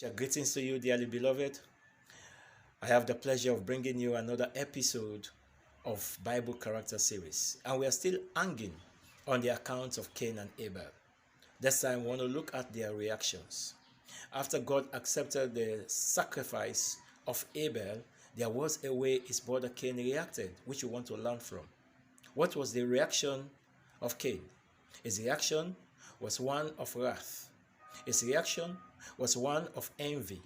Greetings to you, dearly beloved. I have the pleasure of bringing you another episode of Bible Character Series, and we are still hanging on the account of Cain and Abel. This time, we want to look at their reactions. After God accepted the sacrifice of Abel, there was a way his brother Cain reacted, which we want to learn from. What was the reaction of Cain? His reaction was one of wrath. His reaction was one of envy.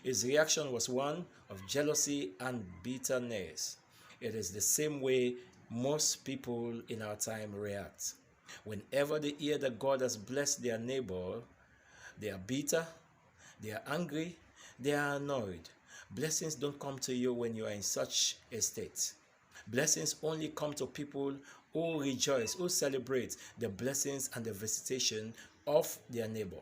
His reaction was one of jealousy and bitterness. It is the same way most people in our time react. Whenever they hear that God has blessed their neighbor, they are bitter, they are angry, they are annoyed. Blessings don't come to you when you are in such a state. Blessings only come to people who rejoice, who celebrate the blessings and the visitation of their neighbor.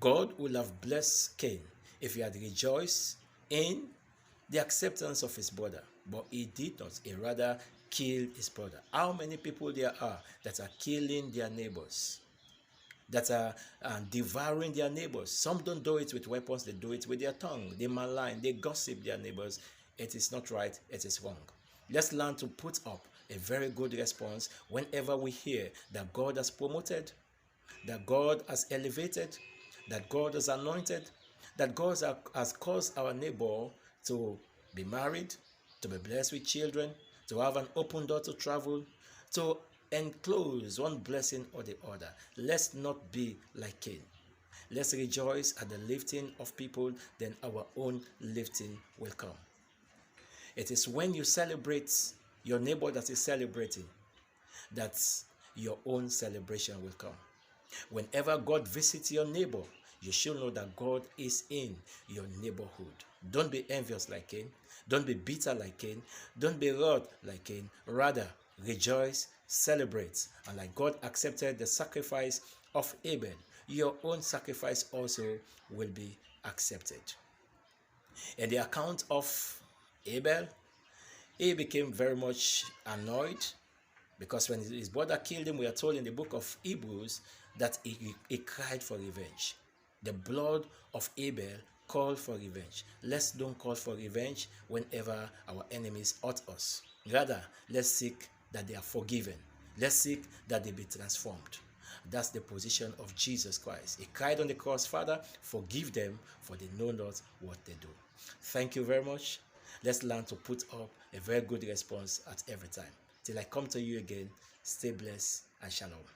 God would have blessed Cain if he had rejoiced in the acceptance of his brother, but he did not. He rather killed his brother. How many people there are that are killing their neighbors, that are devouring their neighbors? Some don't do it with weapons, they do it with their tongue. They malign, they gossip their neighbors. It is not right, it is wrong. Let's learn to put up a very good response whenever we hear that God has promoted, that God has elevated, that God has anointed, that God has caused our neighbor to be married, to be blessed with children, to have an open door to travel, to enclose one blessing or the other. Let's not be like Cain. Let's rejoice at the lifting of people, then our own lifting will come. It is when you celebrate your neighbor that is celebrating that your own celebration will come. Whenever God visits your neighbor, you should know that God is in your neighborhood. Don't be envious like Cain. Don't be bitter like Cain. Don't be wroth like Cain. Rather, rejoice, celebrate. And like God accepted the sacrifice of Abel, your own sacrifice also will be accepted. In the account of Abel, he became very much annoyed because when his brother killed him, we are told in the book of Hebrews that he cried for revenge. The blood of Abel called for revenge. Let's don't call for revenge whenever our enemies hurt us. Rather, let's seek that they are forgiven. Let's seek that they be transformed. That's the position of Jesus Christ. He cried on the cross, Father, forgive them, for they know not what they do. Thank you very much. Let's learn to put up a very good response at every time. Till I come to you again, stay blessed and shalom.